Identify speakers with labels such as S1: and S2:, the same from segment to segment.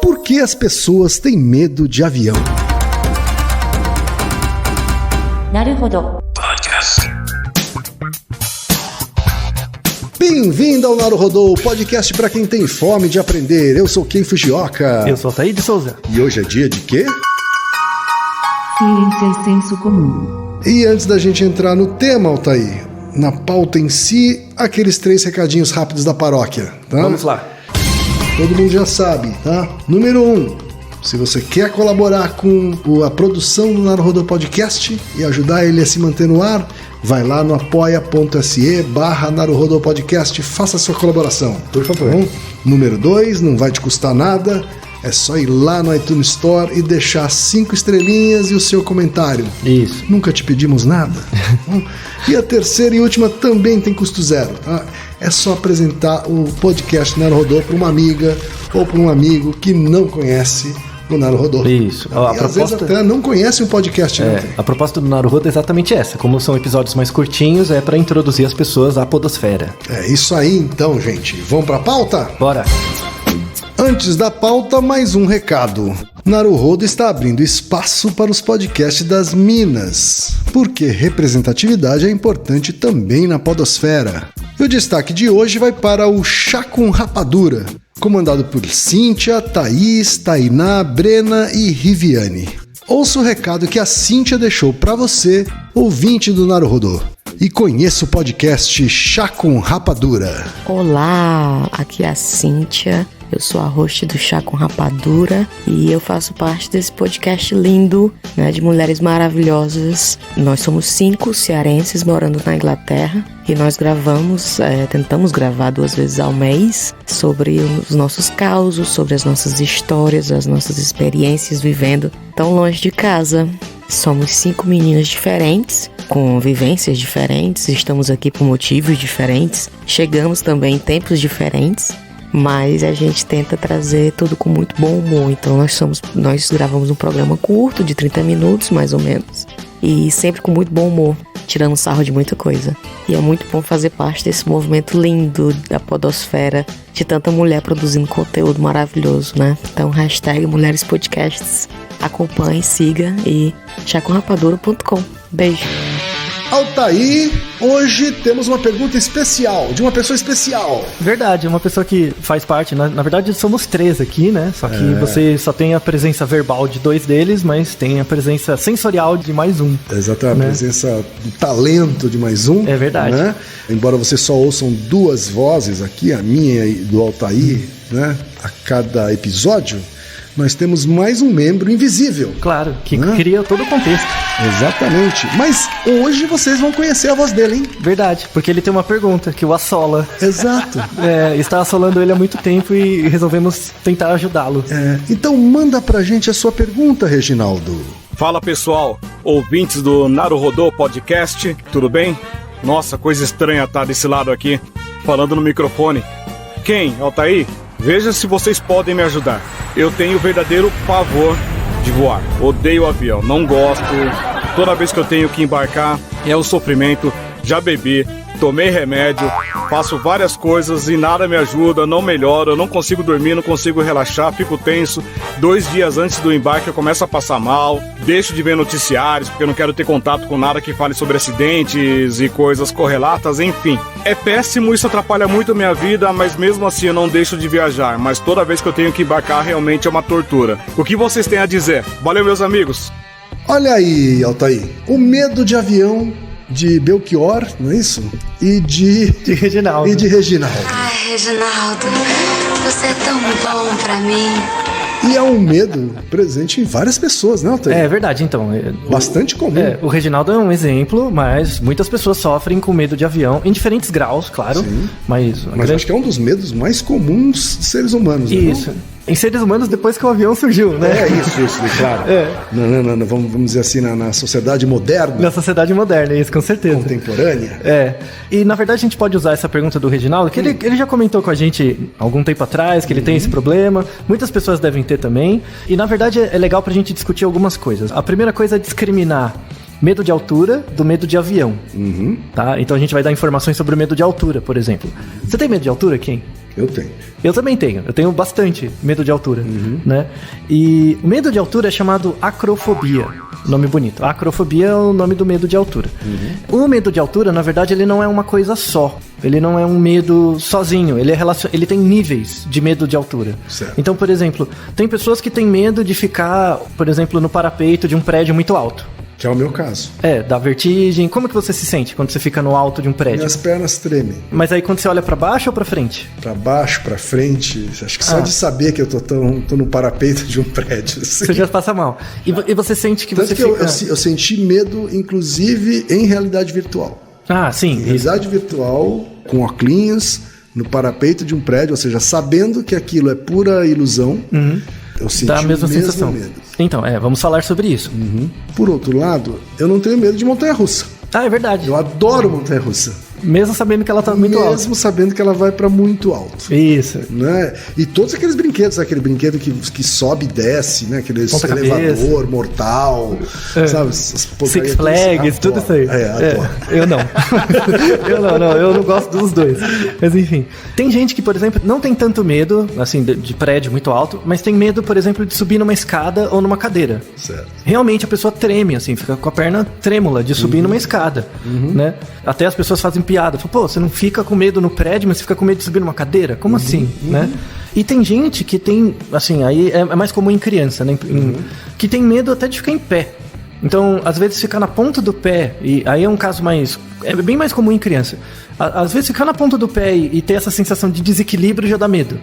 S1: Por que as pessoas têm medo de avião?
S2: Naruhodo.
S1: Bem-vindo ao Naruhodo, podcast para quem tem fome de aprender. Eu sou Ken Fujioka.
S3: Eu sou Altair de Souza.
S1: E hoje é dia de quê?
S2: Ciência e senso comum.
S1: E antes da gente entrar no tema, Altair, na pauta em si, aqueles 3 recadinhos rápidos da paróquia, tá?
S3: Vamos lá.
S1: Todo mundo já sabe, tá? Número 1, se você quer colaborar com a produção do Naruhodo Podcast e ajudar ele a se manter no ar, vai lá no apoia.se/Naruhodo Podcast, faça a sua colaboração, por favor. Tá bom? Número 2, não vai te custar nada, é só ir lá no iTunes Store e deixar 5 estrelinhas e o seu comentário.
S3: Isso.
S1: Nunca te pedimos nada. E a terceira e última também tem custo zero, tá? É só apresentar o podcast Naruhodo para uma amiga ou para um amigo que não conhece o Naruhodo.
S3: Isso.
S1: E às vezes até não conhece o podcast.
S3: A proposta do Naruhodo é exatamente essa. Como são episódios mais curtinhos, é para introduzir as pessoas à podosfera.
S1: É isso aí então, gente. Vamos para a pauta?
S3: Bora!
S1: Antes da pauta, mais um recado. Naruhodo está abrindo espaço para os podcasts das Minas, porque representatividade é importante também na podosfera. E o destaque de hoje vai para o Chá com Rapadura, comandado por Cíntia, Thaís, Tainá, Brena e Riviane. Ouça o recado que a Cíntia deixou para você, ouvinte do Naruhodo. E conheça o podcast Chá com Rapadura.
S4: Olá, aqui é a Cíntia. Eu sou a host do Chá com Rapadura e eu faço parte desse podcast lindo, né, de mulheres maravilhosas. Nós somos 5 cearenses morando na Inglaterra e nós tentamos gravar 2 vezes ao mês sobre os nossos causos, sobre as nossas histórias, as nossas experiências vivendo tão longe de casa. Somos 5 meninas diferentes, com vivências diferentes, estamos aqui por motivos diferentes, chegamos também em tempos diferentes. Mas a gente tenta trazer tudo com muito bom humor. Então nós gravamos um programa curto, de 30 minutos mais ou menos. E sempre com muito bom humor, tirando sarro de muita coisa. E é muito bom fazer parte desse movimento lindo da podosfera, de tanta mulher produzindo conteúdo maravilhoso, né? Então, hashtag Mulheres Podcasts. Acompanhe, siga e chacomrapadura.com. Beijo.
S1: Altair, hoje temos uma pergunta especial, de uma pessoa especial.
S3: Verdade, uma pessoa que faz parte, na verdade somos 3 aqui, né? Só que você só tem a presença verbal de 2 deles, mas tem a presença sensorial de mais um.
S1: Exato,
S3: né?
S1: A presença do talento de mais um.
S3: É verdade.
S1: Né? Embora vocês só ouçam 2 vozes aqui, a minha e do Altair, né? A cada episódio, nós temos mais um membro invisível.
S3: Claro, que cria todo o contexto.
S1: Exatamente. Mas hoje vocês vão conhecer a voz dele, hein?
S3: Verdade, porque ele tem uma pergunta que o assola.
S1: Exato.
S3: Está assolando ele há muito tempo e resolvemos tentar ajudá-lo.
S1: Então manda pra gente a sua pergunta, Reginaldo.
S5: Fala pessoal, ouvintes do Naruhodo Podcast, tudo bem? Nossa, coisa estranha tá desse lado aqui, falando no microfone. Quem, Altair? Veja se vocês podem me ajudar. Eu tenho verdadeiro pavor de voar. Odeio avião, não gosto. Toda vez que eu tenho que embarcar é um sofrimento. Já bebi, tomei remédio, faço várias coisas e nada me ajuda, não melhora. Eu não consigo dormir, não consigo relaxar, fico tenso. 2 dias antes do embarque eu começo a passar mal. Deixo de ver noticiários porque eu não quero ter contato com nada que fale sobre acidentes e coisas correlatas, enfim. É péssimo, isso atrapalha muito a minha vida, mas mesmo assim eu não deixo de viajar. Mas toda vez que eu tenho que embarcar realmente é uma tortura. O que vocês têm a dizer? Valeu, meus amigos!
S1: Olha aí, Altair, o medo de avião de Belchior, não é isso? E de
S3: Reginaldo.
S6: Ai, Reginaldo, você é tão bom pra mim.
S1: E é um medo presente em várias pessoas, né, Altair?
S3: É verdade, então.
S1: Bastante comum.
S3: O Reginaldo é um exemplo, mas muitas pessoas sofrem com medo de avião, em diferentes graus, claro. Sim. Mas
S1: acho que é um dos medos mais comuns dos seres humanos.
S3: Isso.
S1: Né?
S3: Em seres humanos depois que o avião surgiu, né?
S1: Isso, claro. Não, vamos dizer assim, na sociedade moderna.
S3: Na sociedade moderna, isso, com certeza.
S1: Contemporânea.
S3: E na verdade a gente pode usar essa pergunta do Reginaldo, que ele já comentou com a gente algum tempo atrás, que ele tem esse problema. Muitas pessoas devem ter também. E na verdade é legal pra gente discutir algumas coisas. A primeira coisa é discriminar medo de altura do medo de avião. Tá? Então a gente vai dar informações sobre o medo de altura, por exemplo. Você tem medo de altura, Kim?
S1: Eu tenho.
S3: Eu também tenho. Eu tenho bastante medo de altura, né? E o medo de altura é chamado acrofobia. Nome bonito. A acrofobia é o nome do medo de altura. O medo de altura, na verdade, ele não é uma coisa só. Ele não é um medo sozinho. Ele tem níveis de medo de altura.
S1: Certo.
S3: Então, por exemplo, tem pessoas que têm medo de ficar, por exemplo, no parapeito de um prédio muito alto.
S1: Que é o meu caso.
S3: Dá vertigem. Como que você se sente quando você fica no alto de um prédio?
S1: Minhas pernas tremem.
S3: Mas aí quando você olha pra baixo ou pra frente?
S1: Pra baixo, pra frente. Acho que só de saber que eu tô no parapeito de um prédio. Assim.
S3: Você já passa mal. E você sente que
S1: Tanto
S3: você
S1: que
S3: fica...
S1: eu senti medo, inclusive, em realidade virtual.
S3: Ah, sim.
S1: Em realidade virtual, com óculos, no parapeito de um prédio, ou seja, sabendo que aquilo é pura ilusão, eu senti
S3: Dá a mesma sensação.
S1: medo.
S3: Então, vamos falar sobre isso.
S1: Por outro lado, eu não tenho medo de montanha-russa.
S3: Ah, é verdade.
S1: Eu adoro montanha-russa.
S3: Mesmo sabendo que ela tá muito alta.
S1: Mesmo sabendo que ela vai pra muito alto.
S3: Isso.
S1: Né? E todos aqueles brinquedos, aquele brinquedo que sobe e desce, né? Aquele elevador mortal, sabe?
S3: Six Flags, tudo isso aí.
S1: Adoro.
S3: Eu não. eu não gosto dos dois. Mas enfim. Tem gente que, por exemplo, não tem tanto medo, assim, de prédio muito alto, mas tem medo, por exemplo, de subir numa escada ou numa cadeira.
S1: Certo.
S3: Realmente a pessoa treme, assim, fica com a perna trêmula de subir numa escada, né? Até as pessoas fazem piada. Falam, pô, você não fica com medo no prédio, mas você fica com medo de subir numa cadeira? Como assim, né? E tem gente que tem, assim, aí é mais comum em criança, né? Que tem medo até de ficar em pé. Então, às vezes ficar na ponta do pé, e aí é um caso é bem mais comum em criança. Às vezes ficar na ponta do pé e ter essa sensação de desequilíbrio já dá medo,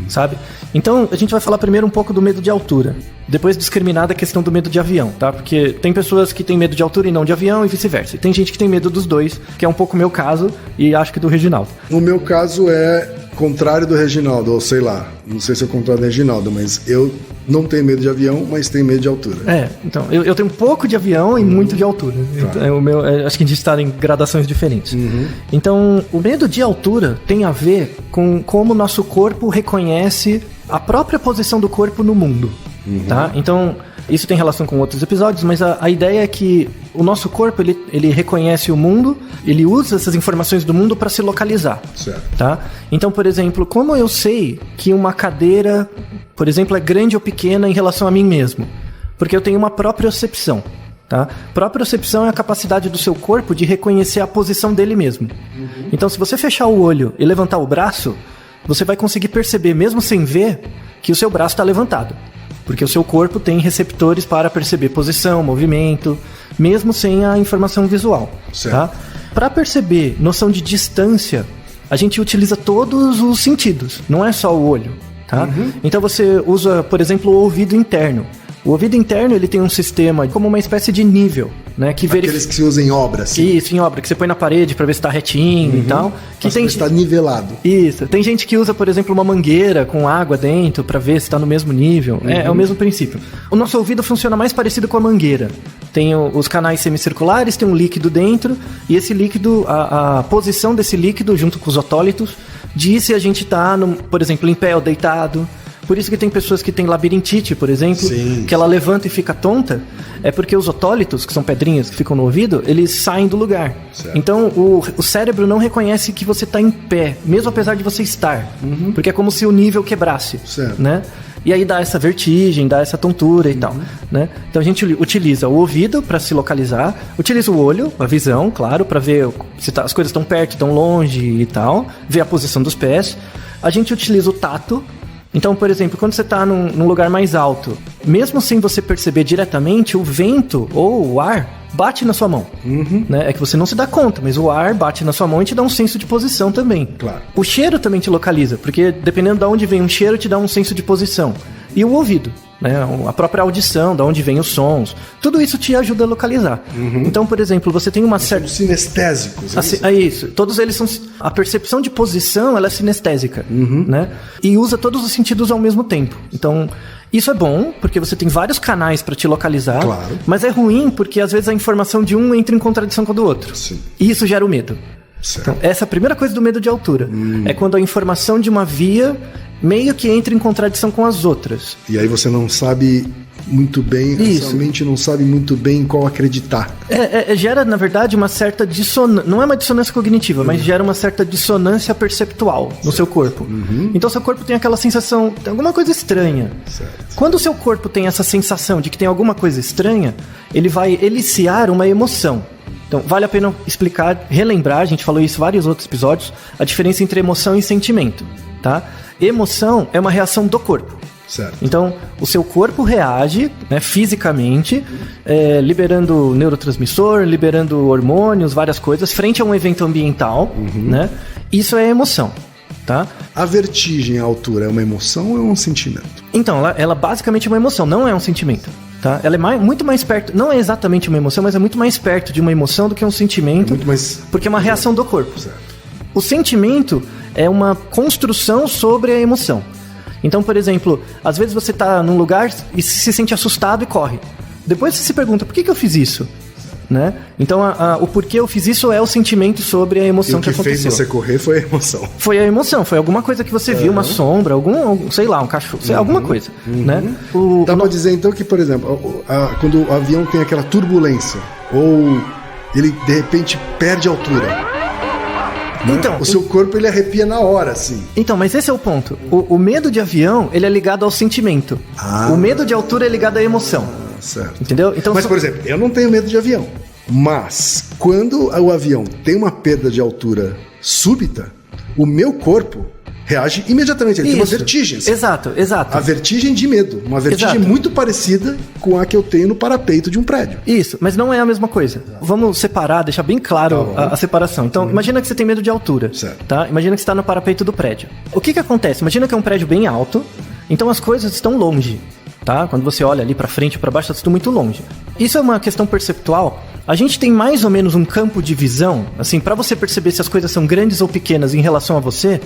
S3: sabe? Então, a gente vai falar primeiro um pouco do medo de altura, depois discriminar da questão do medo de avião, tá? Porque tem pessoas que têm medo de altura e não de avião e vice-versa. E tem gente que tem medo dos dois, que é um pouco o meu caso e acho que do Reginaldo.
S1: O meu caso é contrário do Reginaldo, ou sei lá, não sei se é o contrário do Reginaldo, mas eu não tenho medo de avião, mas tenho medo de altura.
S3: Então, eu tenho um pouco de avião e muito de altura. Então, acho que a gente está em gradações diferentes. Então, o medo de altura tem a ver com como o nosso corpo reconhece a própria posição do corpo no mundo, tá? Então, isso tem relação com outros episódios, mas a ideia é que o nosso corpo, ele reconhece o mundo, ele usa essas informações do mundo para se localizar.
S1: Certo.
S3: Tá? Então, por exemplo, como eu sei que uma cadeira, por exemplo, é grande ou pequena em relação a mim mesmo? Porque eu tenho uma propriocepção. Tá? Propriocepção é a capacidade do seu corpo de reconhecer a posição dele mesmo. Então, se você fechar o olho e levantar o braço, você vai conseguir perceber, mesmo sem ver, que o seu braço está levantado. Porque o seu corpo tem receptores para perceber posição, movimento, mesmo sem a informação visual. Tá? Para perceber noção de distância, a gente utiliza todos os sentidos, não é só o olho. Tá? Então você usa, por exemplo, o ouvido interno. O ouvido interno, ele tem um sistema como uma espécie de nível, né?
S1: Aqueles que se usam em obra, assim.
S3: Isso, em obra, que você põe na parede pra ver se tá retinho e tal.
S1: Que tem... está nivelado.
S3: Isso. Tem gente que usa, por exemplo, uma mangueira com água dentro pra ver se tá no mesmo nível. É o mesmo princípio. O nosso ouvido funciona mais parecido com a mangueira. Tem os canais semicirculares, tem um líquido dentro, e esse líquido, a posição desse líquido, junto com os otólitos, diz se a gente tá, por exemplo, em pé ou deitado. Por isso que tem pessoas que têm labirintite, por exemplo, que ela levanta e fica tonta, é porque os otólitos, que são pedrinhas que ficam no ouvido, eles saem do lugar. Certo. Então, o cérebro não reconhece que você está em pé, mesmo apesar de você estar, porque é como se o nível quebrasse, né? E aí dá essa vertigem, dá essa tontura e tal, né? Então a gente utiliza o ouvido para se localizar, utiliza o olho, a visão, claro, para ver se as coisas estão perto, estão longe e tal, ver a posição dos pés. A gente utiliza o tato. Então, por exemplo, quando você está num lugar mais alto, mesmo sem você perceber diretamente, o vento ou o ar bate na sua mão. Né? É que você não se dá conta, mas o ar bate na sua mão e te dá um senso de posição também.
S1: Claro.
S3: O cheiro também te localiza, porque dependendo de onde vem um cheiro, te dá um senso de posição. E o ouvido, né? A própria audição, de onde vem os sons, tudo isso te ajuda a localizar. Então, por exemplo, você tem uma certa...
S1: São sinestésicos.
S3: É isso. Todos eles são... A percepção de posição, ela é sinestésica, né? E usa todos os sentidos ao mesmo tempo. Então, isso é bom, porque você tem vários canais para te localizar,
S1: claro.
S3: Mas é ruim porque às vezes a informação de um entra em contradição com a do outro.
S1: Sim.
S3: E isso gera o medo.
S1: Certo.
S3: Então, essa é a primeira coisa do medo de altura. É quando a informação de uma via meio que entra em contradição com as outras.
S1: E aí você não sabe muito bem,
S3: Isso.
S1: a sua mente não sabe muito bem em qual acreditar.
S3: Gera, na verdade, uma certa dissonância. Não é uma dissonância cognitiva, mas gera uma certa dissonância perceptual no seu corpo. Então, seu corpo tem aquela sensação, tem alguma coisa estranha.
S1: Certo.
S3: Quando o seu corpo tem essa sensação de que tem alguma coisa estranha, ele vai eliciar uma emoção. Então, vale a pena explicar, relembrar, a gente falou isso em vários outros episódios, a diferença entre emoção e sentimento, tá? Emoção é uma reação do corpo.
S1: Certo.
S3: Então, o seu corpo reage, né, fisicamente, liberando neurotransmissor, liberando hormônios, várias coisas, frente a um evento ambiental, né? Isso é emoção, tá?
S1: A vertigem à altura é uma emoção ou é um sentimento?
S3: Então, ela basicamente é uma emoção, não é um sentimento. Tá? Ela é muito mais perto, não é exatamente uma emoção, mas é muito mais perto de uma emoção do que um sentimento,
S1: Muito mais...
S3: porque é uma reação do corpo.
S1: Certo.
S3: O sentimento é uma construção sobre a emoção. Então, por exemplo, às vezes você está num lugar e se sente assustado e corre. Depois você se pergunta, por que eu fiz isso? Né? Então, o porquê eu fiz isso é o sentimento sobre a emoção
S1: E o que
S3: aconteceu.
S1: fez você correr foi a emoção.
S3: Foi a emoção, foi alguma coisa que você viu, uma sombra, sei lá, um cachorro, alguma coisa, né?
S1: Dá pra dizer então que, por exemplo, quando o avião tem aquela turbulência, ou ele de repente perde altura, né?
S3: Então,
S1: o seu corpo ele arrepia na hora, assim.
S3: Então, mas esse é o ponto. O medo de avião, ele é ligado ao sentimento. O medo de altura é ligado à emoção.
S1: Certo.
S3: Entendeu? Então,
S1: Mas, por exemplo, eu não tenho medo de avião. Mas, quando o avião tem uma perda de altura súbita, o meu corpo reage imediatamente. Ele tem uma vertigem. Assim.
S3: Exato.
S1: A vertigem de medo. Uma vertigem muito parecida com a que eu tenho no parapeito de um prédio.
S3: Isso, mas não é a mesma coisa. Vamos separar, deixar bem claro a separação. Então, imagina que você tem medo de altura.
S1: Certo.
S3: Tá? Imagina que você está no parapeito do prédio. O que acontece? Imagina que é um prédio bem alto, então as coisas estão longe. Tá? Quando você olha ali pra frente ou pra baixo, tá tudo muito longe. Isso é uma questão perceptual. A gente tem mais ou menos um campo de visão, assim, pra você perceber se as coisas são grandes ou pequenas em relação a você.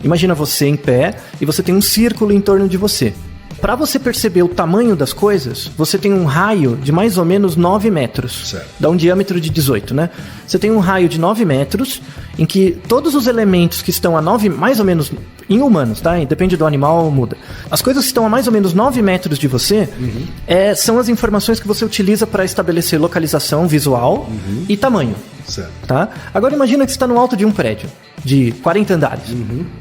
S3: Imagina você em pé e você tem um círculo em torno de você. Para você perceber o tamanho das coisas, você tem um raio de mais ou menos 9 metros.
S1: Certo.
S3: Dá um diâmetro de 18, né? Você tem um raio de 9 metros em que todos os elementos que estão a 9, mais ou menos, em humanos, tá? Depende do animal, muda. As coisas que estão a mais ou menos 9 metros de você são as informações que você utiliza para estabelecer localização visual e tamanho.
S1: Certo.
S3: Tá? Agora imagina que você está no alto de um prédio de 40 andares.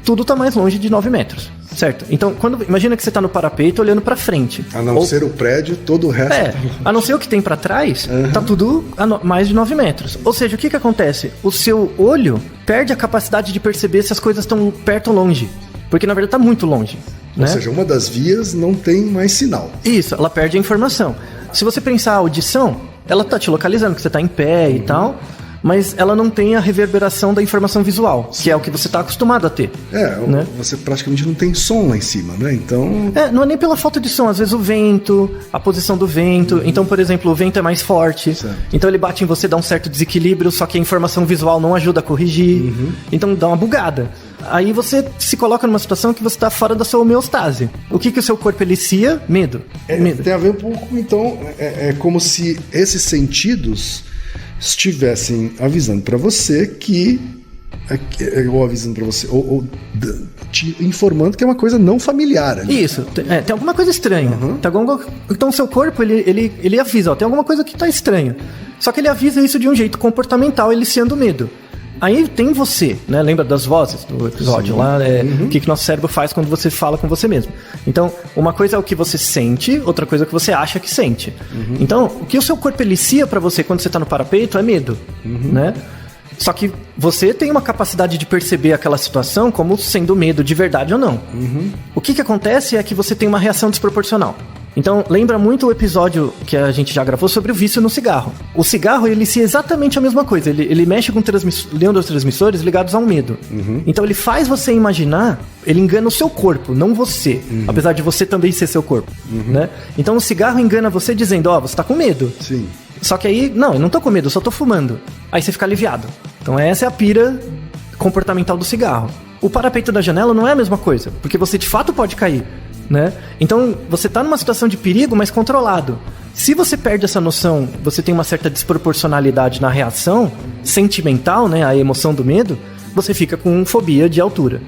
S3: Tudo está mais longe de 9 metros. Certo? Então, imagina que você está no parapeito olhando para frente.
S1: A não ser o prédio, todo o resto...
S3: a não ser o que tem para trás, tá tudo a mais de 9 metros. Ou seja, o que acontece? O seu olho perde a capacidade de perceber se as coisas estão perto ou longe. Porque, na verdade, está muito longe.
S1: Ou seja, uma das vias não tem mais sinal.
S3: Isso, ela perde a informação. Se você pensar a audição, ela tá te localizando, que você tá em pé e tal... mas ela não tem a reverberação da informação visual, que é o que você está acostumado a ter. Né?
S1: Você praticamente não tem som lá em cima, né? Então...
S3: não é nem pela falta de som, às vezes o vento, a posição do vento. Então, por exemplo, o vento é mais forte, então ele bate em você, dá um certo desequilíbrio, só que a informação visual não ajuda a corrigir, então dá uma bugada. Aí você se coloca numa situação que você está fora da sua homeostase. O que o seu corpo elicia? Medo. Medo.
S1: Tem a ver um pouco, então, é como se esses sentidos estivessem avisando para você que... ou avisando para você, ou te informando que é uma coisa não familiar ali.
S3: Isso, tem alguma coisa estranha. Então o seu corpo, ele avisa, tem alguma coisa que tá estranha. Só que ele avisa isso de um jeito comportamental, eliciando medo. Aí tem você, né? Lembra das vozes do episódio lá? O que nosso cérebro faz quando você fala com você mesmo. Então, uma coisa é o que você sente, outra coisa é o que você acha que sente. Então, o que o seu corpo elicia pra você quando você tá no parapeito é medo, né? Só que você tem uma capacidade de perceber aquela situação como sendo medo de verdade ou não. O que acontece é que você tem uma reação desproporcional. Então, lembra muito o episódio que a gente já gravou sobre o vício no cigarro. O cigarro, ele inicia exatamente a mesma coisa. Ele mexe com neurotransmissores ligados ao medo. Então, ele faz você imaginar, ele engana o seu corpo, não você. Apesar de você também ser seu corpo. Né? Então, o cigarro engana você dizendo, você tá com medo.
S1: Sim.
S3: Só que aí, não, eu não tô com medo, eu só tô fumando. Aí você fica aliviado. Então, essa é a pira comportamental do cigarro. O parapeito da janela não é a mesma coisa, porque você de fato pode cair. Né? Então, você está numa situação de perigo, mas controlado. Se você perde essa noção, você tem uma certa desproporcionalidade na reação sentimental, né? A emoção do medo, você fica com fobia de altura.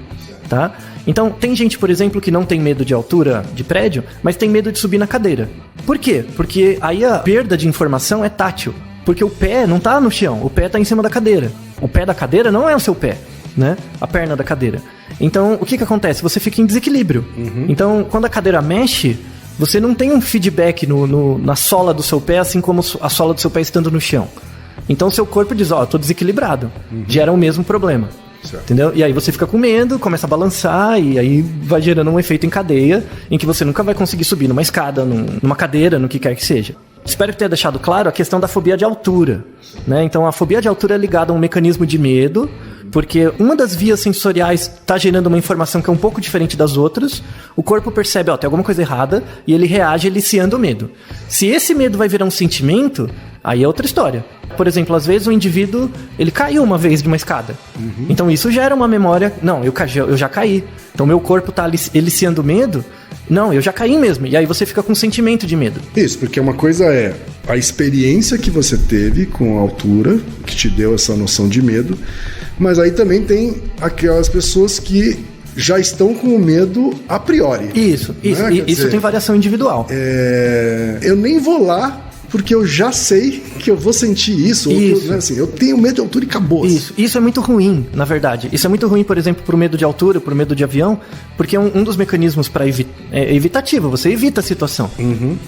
S3: tá? Então, tem gente, por exemplo, que não tem medo de altura de prédio, mas tem medo de subir na cadeira. Por quê? Porque aí a perda de informação é tátil. Porque o pé não tá no chão, o pé tá em cima da cadeira. O pé da cadeira não é o seu pé, né? A perna da cadeira. Então, o que acontece? Você fica em desequilíbrio. Então, quando a cadeira mexe, você não tem um feedback na sola do seu pé, assim como a sola do seu pé estando no chão. Então, o seu corpo diz, tô desequilibrado. Gera o mesmo problema. Certo. Entendeu? E aí você fica com medo, começa a balançar e aí vai gerando um efeito em cadeia em que você nunca vai conseguir subir numa escada, numa cadeira, no que quer que seja. Espero ter deixado claro a questão da fobia de altura, né? Então a fobia de altura é ligada a um mecanismo de medo, porque uma das vias sensoriais está gerando uma informação que é um pouco diferente das outras, o corpo percebe, tem alguma coisa errada, e ele reage eliciando o medo. Se esse medo vai virar um sentimento, aí é outra história. Por exemplo, às vezes o indivíduo, ele caiu uma vez de uma escada. Então isso gera uma memória, não, eu já caí. Então meu corpo está eliciando medo, não, eu já caí mesmo. E aí você fica com um sentimento de medo.
S1: Isso, porque uma coisa é a experiência que você teve com a altura, que te deu essa noção de medo, mas aí também tem aquelas pessoas que já estão com o medo a priori.
S3: Isso, né? Isso tem variação individual.
S1: Eu nem vou lá porque eu já sei que eu vou sentir isso. Ou que, eu tenho medo de altura e acabou.
S3: Isso é muito ruim, na verdade. Isso é muito ruim, por exemplo, pro medo de altura, pro medo de avião, porque um dos mecanismos para é evitativo, você evita a situação.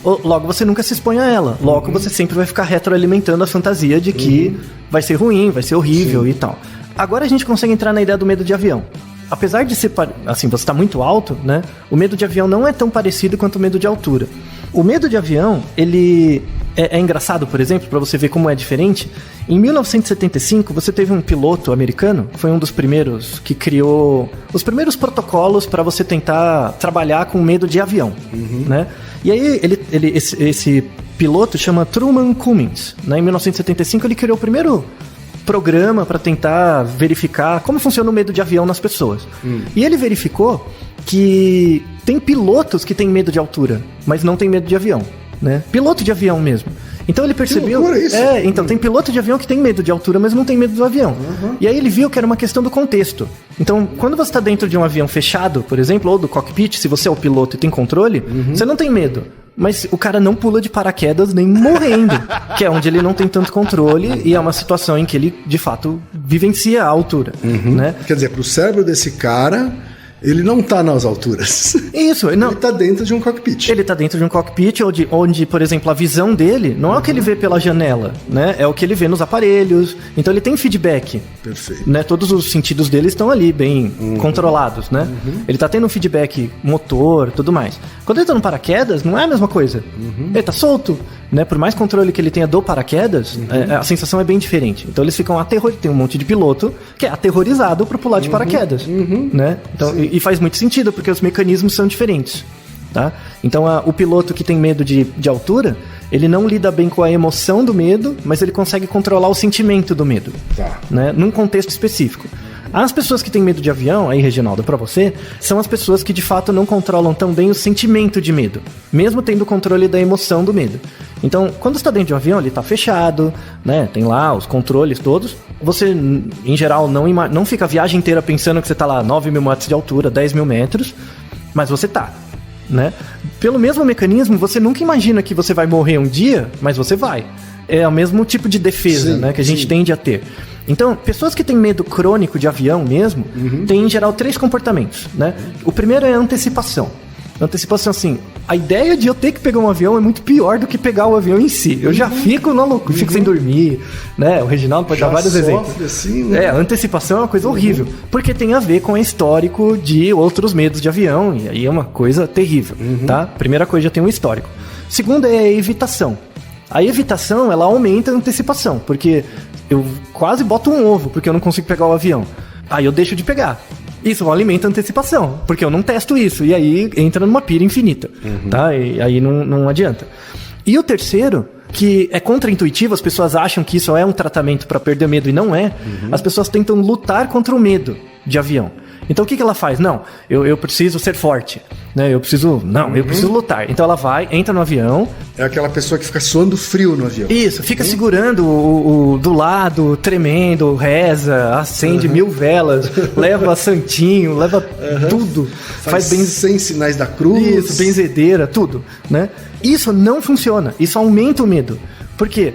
S3: Logo, você nunca se expõe a ela. Logo, você sempre vai ficar retroalimentando a fantasia de que vai ser ruim, vai ser horrível e tal. Agora a gente consegue entrar na ideia do medo de avião. Apesar de ser, assim, você está muito alto, né? O medo de avião não é tão parecido quanto o medo de altura. O medo de avião, ele é engraçado, por exemplo, para você ver como é diferente. Em 1975, você teve um piloto americano, foi um dos primeiros que criou os primeiros protocolos para você tentar trabalhar com medo de avião, né? E aí, esse piloto chama Truman Cummings, né? Em 1975, ele criou o primeiro programa para tentar verificar como funciona o medo de avião nas pessoas. E ele verificou que tem pilotos que têm medo de altura, mas não tem medo de avião, né? Piloto de avião mesmo. Então ele percebeu...
S1: Que loucura isso.
S3: Então tem piloto de avião que tem medo de altura, mas não tem medo do avião. E aí ele viu que era uma questão do contexto. Então, quando você está dentro de um avião fechado, por exemplo, ou do cockpit, se você é o piloto e tem controle, você não tem medo. Mas o cara não pula de paraquedas nem morrendo, que é onde ele não tem tanto controle e é uma situação em que ele, de fato, vivencia a altura, né?
S1: Quer dizer, pro cérebro desse cara, ele não tá nas alturas.
S3: Isso, não.
S1: Ele tá dentro de um cockpit.
S3: Ele tá dentro de um cockpit onde, por exemplo, a visão dele não é o que ele vê pela janela, né? É o que ele vê nos aparelhos. Então ele tem feedback. Perfeito. Né? Todos os sentidos dele estão ali bem controlados, né? Ele tá tendo um feedback motor, tudo mais. Quando ele tá no paraquedas, não é a mesma coisa. Ele tá solto, né? Por mais controle que ele tenha do paraquedas, a sensação é bem diferente. Então eles ficam aterrorizados. Tem um monte de piloto que é aterrorizado por pular de paraquedas, né? Então, e faz muito sentido, porque os mecanismos são diferentes, tá? Então o piloto que tem medo de altura, ele não lida bem com a emoção do medo, mas ele consegue controlar o sentimento do medo, né? Num contexto específico. As pessoas que têm medo de avião, aí, Reginaldo, pra você, são as pessoas que de fato não controlam tão bem o sentimento de medo, mesmo tendo o controle da emoção do medo. Então, quando você está dentro de um avião, ele está fechado, né? Tem lá os controles todos. Você, em geral, não fica a viagem inteira pensando que você está lá 9 mil metros de altura, 10 mil metros, mas você tá, né? Pelo mesmo mecanismo, você nunca imagina que você vai morrer um dia, mas você vai. É o mesmo tipo de defesa, né, que a gente tende a ter. Então, pessoas que têm medo crônico de avião mesmo, têm, em geral, 3 comportamentos, né? O primeiro é a antecipação. Antecipação, assim, a ideia de eu ter que pegar um avião é muito pior do que pegar o avião em si. Eu já fico na loucura, fico sem dormir, né? O Reginaldo pode dar vários exemplos. Assim, né? A antecipação é uma coisa horrível, porque tem a ver com o histórico de outros medos de avião, e aí é uma coisa terrível, tá? Primeira coisa, já tem um histórico. Segunda é a evitação. A evitação, ela aumenta a antecipação, porque eu quase boto um ovo, porque eu não consigo pegar o avião. Aí eu deixo de pegar. Isso alimenta a antecipação, porque eu não testo isso, e aí entra numa pira infinita, tá? E aí não adianta. E o terceiro, que é contraintuitivo, as pessoas acham que isso é um tratamento para perder medo, e não é. As pessoas tentam lutar contra o medo de avião. Então o que ela faz? Não, eu preciso ser forte, né? Eu preciso lutar. Então ela vai, entra no avião.
S1: É aquela pessoa que fica suando frio no avião.
S3: Isso, fica segurando o do lado, tremendo, reza, acende 1000 velas, leva santinho, leva tudo.
S1: Faz bem sem sinais da cruz.
S3: Isso, benzedeira, tudo, né? Isso não funciona, isso aumenta o medo. Por quê?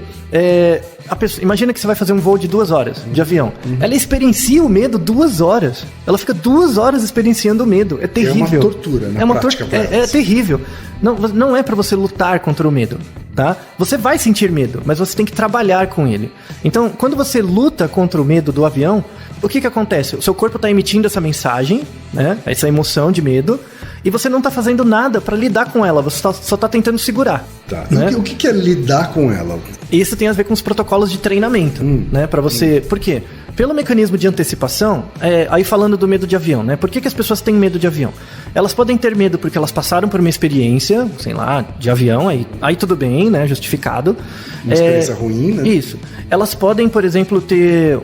S3: A pessoa, imagina que você vai fazer um voo de 2 horas de avião. Ela experiencia o medo 2 horas. Ela fica 2 horas experienciando o medo. É terrível.
S1: É uma tortura, na prática.
S3: É terrível. Não é pra você lutar contra o medo, tá? Você vai sentir medo, mas você tem que trabalhar com ele. Então, quando você luta contra o medo do avião, o que acontece? O seu corpo está emitindo essa mensagem, né? Essa emoção de medo, e você não está fazendo nada para lidar com ela, você só está tentando segurar.
S1: Tá.
S3: Né?
S1: E o que é lidar com ela?
S3: Isso tem a ver com os protocolos de treinamento, né? Para você... Por quê? Pelo mecanismo de antecipação, aí falando do medo de avião, né? Por que as pessoas têm medo de avião? Elas podem ter medo porque elas passaram por uma experiência, sei lá, de avião, aí tudo bem, né? Justificado.
S1: Uma experiência ruim, né?
S3: Isso. Elas podem, por exemplo, ter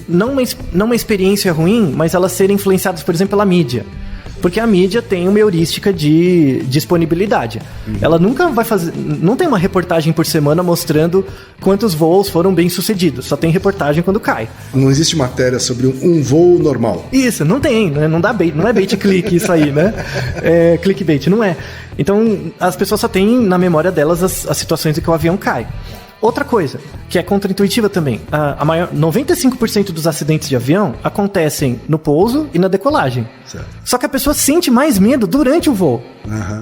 S3: não uma experiência ruim, mas elas serem influenciadas, por exemplo, pela mídia. Porque a mídia tem uma heurística de disponibilidade. Ela nunca vai fazer... Não tem uma reportagem por semana mostrando quantos voos foram bem sucedidos. Só tem reportagem quando cai.
S1: Não existe matéria sobre um voo normal.
S3: Isso, não tem. Né? Não dá bait, não é bait-click isso aí, né? Clickbait, não é. Então, as pessoas só têm na memória delas as situações em que o avião cai. Outra coisa, que é contraintuitiva também, 95% dos acidentes de avião acontecem no pouso e na decolagem.
S1: Certo.
S3: Só que a pessoa sente mais medo durante o voo,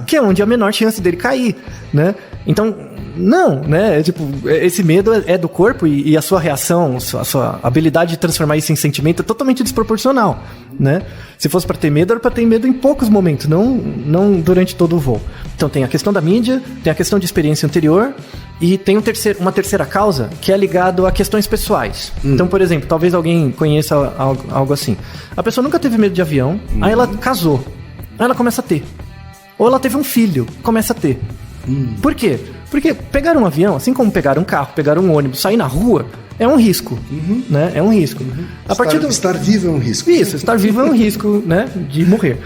S3: que é onde há a menor chance dele cair, né? Então, não, né? Esse medo é do corpo e a sua reação, a sua habilidade de transformar isso em sentimento é totalmente desproporcional, né? Se fosse para ter medo, era para ter medo em poucos momentos, não durante todo o voo. Então tem a questão da mídia, tem a questão de experiência anterior e tem uma terceira causa que é ligado a questões pessoais. Então, por exemplo, talvez alguém conheça algo assim. A pessoa nunca teve medo de avião, aí ela casou, aí ela começa a ter. Ou ela teve um filho, começa a ter. Por quê? Porque pegar um avião, assim como pegar um carro, pegar um ônibus, sair na rua, é um risco, né? É um risco.
S1: Estar vivo é um risco.
S3: Isso, estar vivo é um risco, né? De morrer.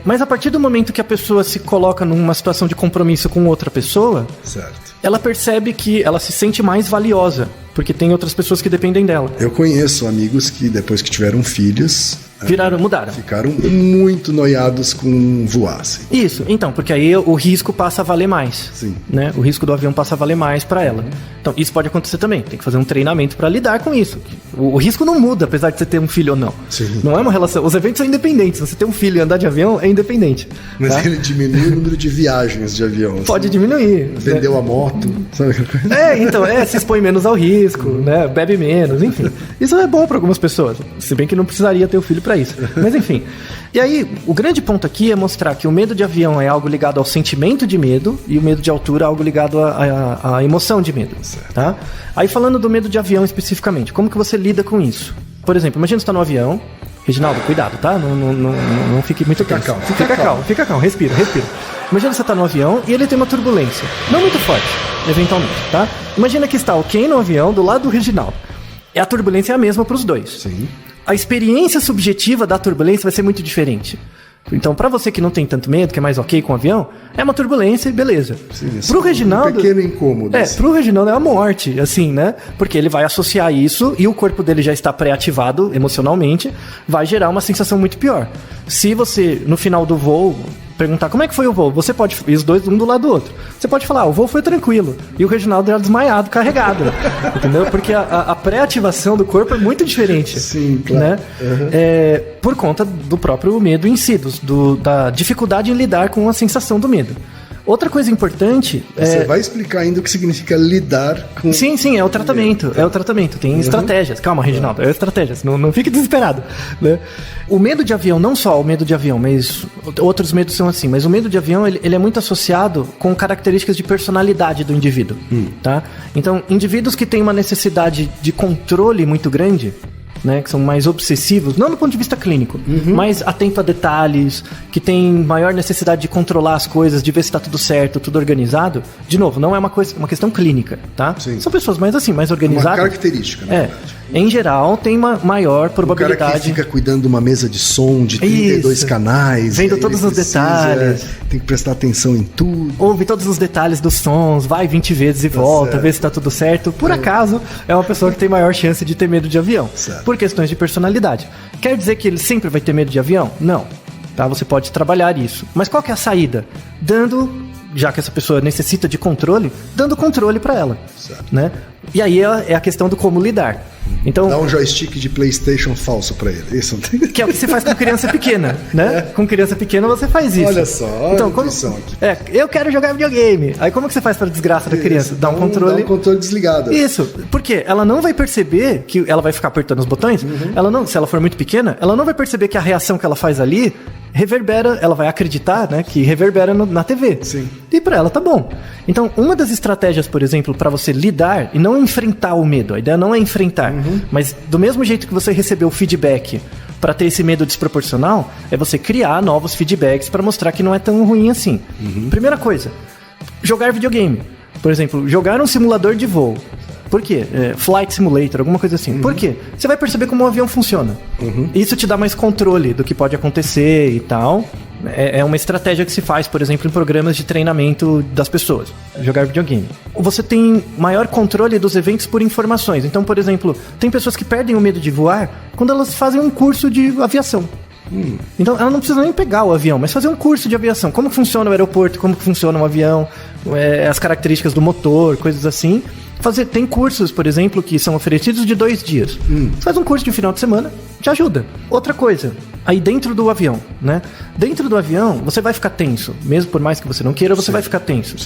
S3: Mas a partir do momento que a pessoa se coloca numa situação de compromisso com outra pessoa,
S1: certo,
S3: ela percebe que ela se sente mais valiosa, porque tem outras pessoas que dependem dela.
S1: Eu conheço amigos que depois que tiveram filhos...
S3: mudaram.
S1: Ficaram muito noiados com voar, assim.
S3: Isso, então, porque aí o risco passa a valer mais.
S1: Sim.
S3: Né? O risco do avião passa a valer mais para ela. Então, isso pode acontecer também. Tem que fazer um treinamento para lidar com isso. O risco não muda, apesar de você ter um filho ou não.
S1: Sim.
S3: Não é uma relação... Os eventos são independentes. Se você ter um filho e andar de avião, é independente.
S1: Mas
S3: tá?
S1: ele diminui o número de viagens de avião. Assim.
S3: Pode diminuir.
S1: Vendeu a moto, sabe?
S3: Então, se expõe menos ao risco, né? Bebe menos, enfim. Isso é bom para algumas pessoas. Se bem que não precisaria ter o filho para isso. Mas enfim. E aí, o grande ponto aqui é mostrar que o medo de avião é algo ligado ao sentimento de medo e o medo de altura é algo ligado à emoção de medo. Tá? Aí, falando do medo de avião especificamente, como que você lida com isso? Por exemplo, imagina você está no avião. Reginaldo, cuidado, tá? Não fique muito tenso. Fica calmo, respira. Imagina você está no avião e ele tem uma turbulência. Não muito forte, eventualmente, tá? Imagina que está o Ken no avião do lado do Reginaldo. A turbulência é a mesma para os dois.
S1: Sim.
S3: A experiência subjetiva da turbulência vai ser muito diferente. Então, para você que não tem tanto medo, que é mais ok com o avião, é uma turbulência e beleza.
S1: Sim,
S3: pro Reginaldo,
S1: um pequeno incômodo.
S3: Pro Reginaldo é a morte, assim, né? Porque ele vai associar isso e o corpo dele já está pré-ativado emocionalmente, vai gerar uma sensação muito pior. Se você, no final do voo, perguntar como é que foi o voo, você pode... E os dois, um do lado do outro. Você pode falar, o voo foi tranquilo. E o Reginaldo era desmaiado, carregado. Entendeu? Porque a pré-ativação do corpo é muito diferente.
S1: Sim, claro.
S3: Né? Por conta do próprio medo em si, da dificuldade em lidar com a sensação do medo. Outra coisa importante...
S1: Você vai explicar ainda o que significa lidar com...
S3: Sim, é o tratamento. É o tratamento. Tem estratégias. Calma, Reginaldo. É estratégias. Não fique desesperado. Né? O medo de avião, não só o medo de avião, mas outros medos são assim. Mas o medo de avião, ele é muito associado com características de personalidade do indivíduo. Tá? Então, indivíduos que têm uma necessidade de controle muito grande... né, que são mais obsessivos, não do ponto de vista clínico, mas atento a detalhes, que tem maior necessidade de controlar as coisas, de ver se está tudo certo, tudo organizado. De novo, não é uma questão clínica, tá?
S1: Sim.
S3: São pessoas mais assim, mais
S1: Uma
S3: organizadas.
S1: característica, na verdade.
S3: Em geral, tem uma maior
S1: O cara
S3: probabilidade.
S1: que fica cuidando de uma mesa de som de 32
S3: Isso.
S1: canais.
S3: Vendo
S1: aí
S3: todos
S1: ele
S3: os detalhes.
S1: Tem que prestar atenção em tudo.
S3: Ouve todos os detalhes dos sons, vai 20 vezes e volta,
S1: certo.
S3: vê se tá tudo certo. Por acaso, é uma pessoa que tem maior chance de ter medo de avião.
S1: Certo.
S3: Por questões de personalidade. Quer dizer que ele sempre vai ter medo de avião? Não. Tá? Você pode trabalhar isso. Mas qual que é a saída? Já que essa pessoa necessita de controle, dando controle para ela.
S1: Certo.
S3: Né? E aí é a questão do como lidar. Então,
S1: Dá um joystick de PlayStation falso pra ele. Isso não tem.
S3: que é o que você faz com criança pequena, né? Com criança pequena você faz isso.
S1: Olha só, olha
S3: então,
S1: a
S3: como,
S1: intuição aqui.
S3: eu quero jogar videogame. Aí como que você faz para desgraça da criança? Dá um controle.
S1: Dá um controle desligado.
S3: Isso, porque ela não vai perceber que ela vai ficar apertando os botões. Ela não, se ela for muito pequena, ela não vai perceber que a reação que ela faz ali reverbera, ela vai acreditar, né, que reverbera na TV.
S1: Sim.
S3: E pra ela tá bom. Então, uma das estratégias, por exemplo, para você lidar e não enfrentar o medo, a ideia não é enfrentar, mas do mesmo jeito que você recebeu o feedback para ter esse medo desproporcional, é você criar novos feedbacks para mostrar que não é tão ruim assim. Primeira coisa, jogar videogame. Por exemplo, jogar um simulador de voo. Por quê? Flight Simulator, alguma coisa assim. Por quê? Você vai perceber como o avião funciona. Isso te dá mais controle do que pode acontecer e tal. É uma estratégia que se faz, por exemplo, em programas de treinamento das pessoas. Jogar videogame. Você tem maior controle dos eventos por informações. Então, por exemplo, tem pessoas que perdem o medo de voar quando elas fazem um curso de aviação. Então, ela não precisa nem pegar o avião, mas fazer um curso de aviação. Como que funciona o aeroporto, como que funciona um avião, as características do motor, coisas assim. Tem cursos, por exemplo, que são oferecidos de 2 dias. Você faz um curso de final de semana, te ajuda. Outra coisa, aí dentro do avião, né? Dentro do avião, você vai ficar tenso. Mesmo por mais que você não queira, você vai ficar tenso.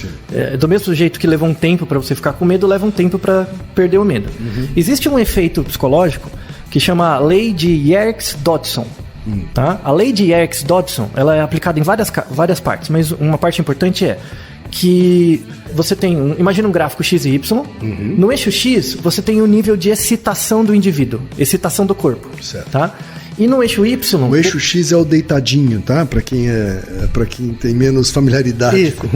S3: Do mesmo jeito que leva um tempo para você ficar com medo, leva um tempo para perder o medo. Existe um efeito psicológico que chama Lei de Yerkes-Dodson. Tá? A Lei de Yerkes-Dodson, ela é aplicada em várias partes, mas uma parte importante é que você tem, imagina um gráfico X e Y, no eixo X você tem o nível de excitação do indivíduo, excitação do corpo,
S1: Certo.
S3: tá? E no eixo Y...
S1: O eixo X é o deitadinho, tá? Pra quem tem menos familiaridade
S3: Isso.
S1: com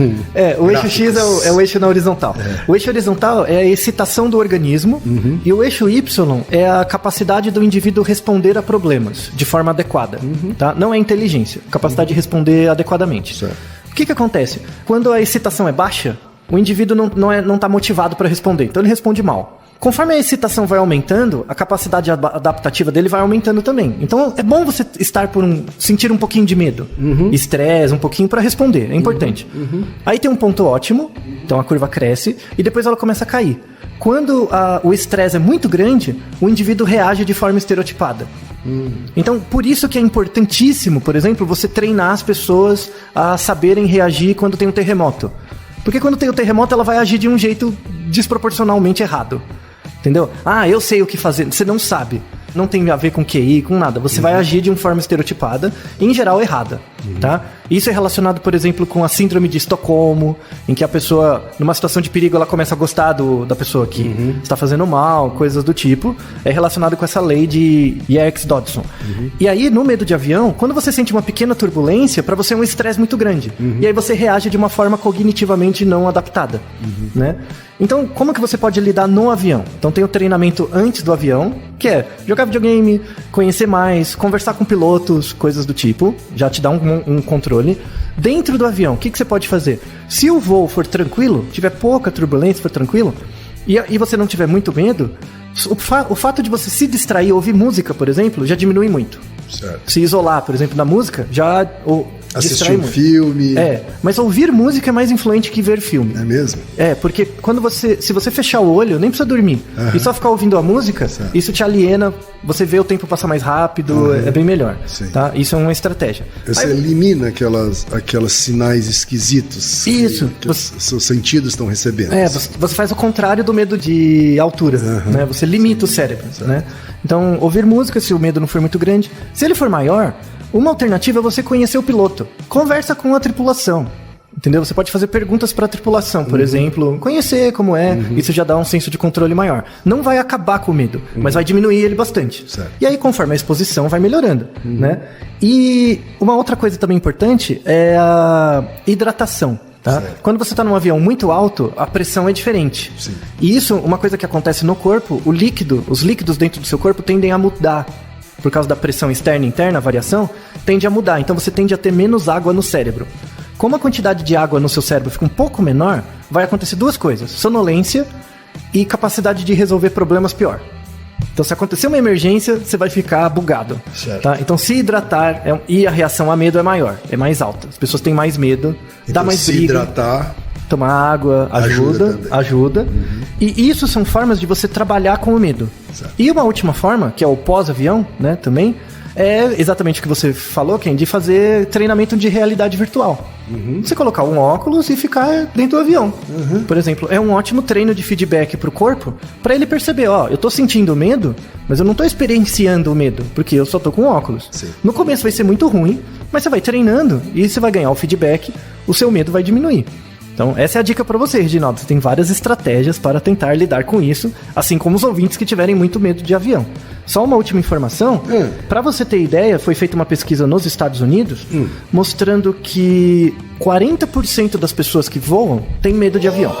S3: O eixo X é o eixo na horizontal. O eixo horizontal é a excitação do organismo e o eixo Y é a capacidade do indivíduo responder a problemas de forma adequada, tá? Não é inteligência, capacidade de responder adequadamente.
S1: Certo.
S3: O que acontece? Quando a excitação é baixa, o indivíduo não está motivado para responder, então ele responde mal. Conforme a excitação vai aumentando, a capacidade adaptativa dele vai aumentando também. Então é bom você estar sentir um pouquinho de medo, estresse, um pouquinho para responder, é importante. Aí tem um ponto ótimo, então a curva cresce e depois ela começa a cair. Quando o estresse é muito grande, o indivíduo reage de forma estereotipada. Então, por isso que é importantíssimo, por exemplo, você treinar as pessoas a saberem reagir quando tem um terremoto. Porque quando tem o terremoto, ela vai agir de um jeito desproporcionalmente errado. Entendeu? Eu sei o que fazer. Você não sabe. Não tem a ver com QI, com nada. Você vai agir de uma forma estereotipada, em geral errada, tá? Isso é relacionado, por exemplo, com a síndrome de Estocolmo, em que a pessoa, numa situação de perigo, ela começa a gostar da pessoa que está fazendo mal, coisas do tipo. É relacionado com essa lei de Yerkes-Dodson. E aí, no medo de avião, quando você sente uma pequena turbulência, para você é um estresse muito grande. E aí você reage de uma forma cognitivamente não adaptada, né? Então, como que você pode lidar no avião? Então tem o treinamento antes do avião, que é jogar videogame, conhecer mais, conversar com pilotos, coisas do tipo, já te dá um controle. Dentro do avião, o que você pode fazer? Se o voo for tranquilo, tiver pouca turbulência, for tranquilo, e você não tiver muito medo, o fato de você se distrair, ouvir música, por exemplo, já diminui muito.
S1: Certo.
S3: Se isolar, por exemplo, na música, já
S1: Assistir um filme.
S3: Mas ouvir música é mais influente que ver filme.
S1: É mesmo?
S3: Porque se você fechar o olho, nem precisa dormir. E só ficar ouvindo a música, isso te aliena, você vê o tempo passar mais rápido, é bem melhor. Tá? Isso é uma estratégia.
S1: Você elimina aquelas sinais esquisitos
S3: isso.
S1: que os seus sentidos estão recebendo.
S3: Você faz o contrário do medo de altura, né? Você limita o cérebro, né? Então, ouvir música, se o medo não for muito grande. Se ele for maior, uma alternativa é você conhecer o piloto. Conversa com a tripulação. Entendeu? Você pode fazer perguntas para a tripulação, por exemplo, conhecer como é, isso já dá um senso de controle maior. Não vai acabar com o medo, mas vai diminuir ele bastante.
S1: Certo.
S3: E aí, conforme a exposição, vai melhorando, né? E uma outra coisa também importante é a hidratação. Tá? Quando você está num avião muito alto, a pressão é diferente.
S1: Sim.
S3: E isso, uma coisa que acontece no corpo, os líquidos dentro do seu corpo tendem a mudar. Por causa da pressão externa e interna, a variação, tende a mudar. Então você tende a ter menos água no cérebro. Como a quantidade de água no seu cérebro fica um pouco menor, vai acontecer duas coisas: sonolência e capacidade de resolver problemas pior. Então, se acontecer uma emergência, você vai ficar bugado. Tá? Então, se hidratar e a reação a medo é maior, é mais alta. As pessoas têm mais medo,
S1: Então,
S3: dá mais
S1: se
S3: briga.
S1: hidratar...
S3: Tomar água ajuda. E isso são formas de você trabalhar com o medo.
S1: Certo.
S3: E uma última forma, que é o pós-avião, né, também, é exatamente o que você falou, Ken, de fazer treinamento de realidade virtual. Você colocar um óculos e ficar dentro do avião. Por exemplo, é um ótimo treino de feedback pro corpo, para ele perceber, ó, eu tô sentindo medo, mas eu não tô experienciando o medo, porque eu só tô com óculos.
S1: Sim.
S3: No começo vai ser muito ruim, mas você vai treinando e você vai ganhar o feedback, o seu medo vai diminuir. Então, essa é a dica para você, Reginaldo. Você tem várias estratégias para tentar lidar com isso, assim como os ouvintes que tiverem muito medo de avião. Só uma última informação. Para você ter ideia, foi feita uma pesquisa nos Estados Unidos mostrando que 40% das pessoas que voam têm medo de avião.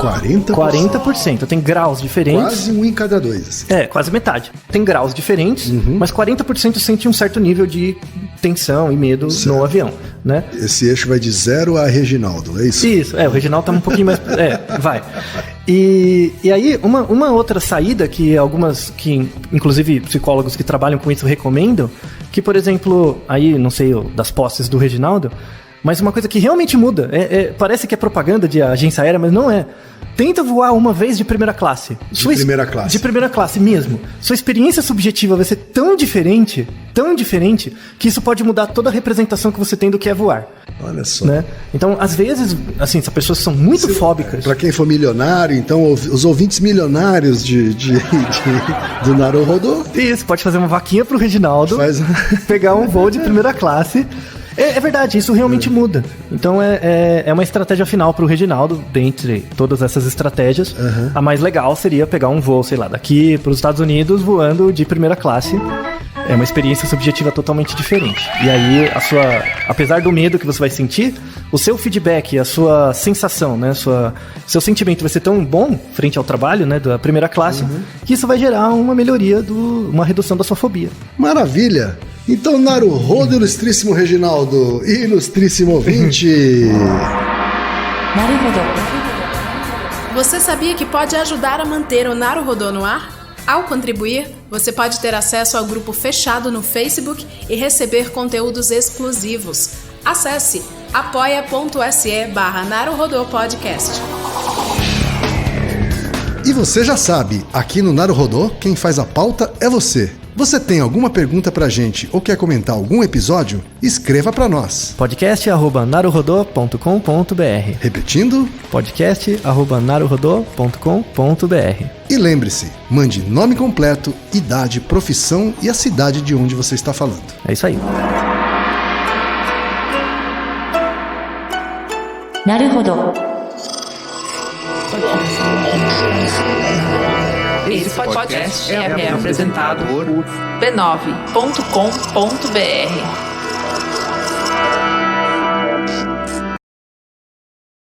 S1: 40%?
S3: 40%. Tem graus diferentes.
S1: Quase um em cada dois. Assim.
S3: É, quase metade. Tem graus diferentes, mas 40% sente um certo nível de tensão e medo no avião, né?
S1: Esse eixo vai de 0 a Reginaldo, é isso?
S3: Isso, o Reginaldo tá um pouquinho mais... vai. E aí, uma outra saída que algumas, que inclusive psicólogos que trabalham com isso recomendam, que, por exemplo, aí, não sei, das posses do Reginaldo, mas uma coisa que realmente muda, parece que é propaganda de agência aérea, mas não é. Tenta voar uma vez de primeira classe.
S1: Primeira classe.
S3: De primeira classe mesmo. Sua experiência subjetiva vai ser tão diferente, que isso pode mudar toda a representação que você tem do que é voar.
S1: Olha só.
S3: Né? Então, às vezes, assim, se as pessoas são muito fóbicas...
S1: Pra quem for milionário, então, os ouvintes milionários do Naruhodô...
S3: Isso, pode fazer uma vaquinha pro Reginaldo, pegar um voo de primeira classe... É verdade, isso realmente muda. Então é uma estratégia final pro Reginaldo, dentre todas essas estratégias. A mais legal seria pegar um voo, sei lá, daqui pros Estados Unidos voando de primeira classe. É uma experiência subjetiva totalmente diferente. E aí, apesar do medo que você vai sentir, o seu feedback, a sua sensação, né, seu sentimento vai ser tão bom frente ao trabalho, né, da primeira classe, que isso vai gerar uma melhoria, uma redução da sua fobia.
S1: Maravilha! Então, Naruhodô, ilustríssimo Reginaldo e ilustríssimo ouvinte.
S2: Naruhodô.
S7: Você sabia que pode ajudar a manter o Naruhodô no ar? Ao contribuir, você pode ter acesso ao grupo fechado no Facebook e receber conteúdos exclusivos. Acesse apoia.se/Naruhodô Podcast.
S1: E você já sabe, aqui no Naruhodô, quem faz a pauta é você. Você tem alguma pergunta pra gente ou quer comentar algum episódio? Escreva pra nós.
S3: podcast@naruhodô.com.br.
S1: Repetindo?
S3: podcast@naruhodô.com.br.
S1: E lembre-se, mande nome completo, idade, profissão e a cidade de onde você está falando.
S3: É isso aí.
S2: Naruhodô.
S8: Esse podcast é apresentado por b9.com.br.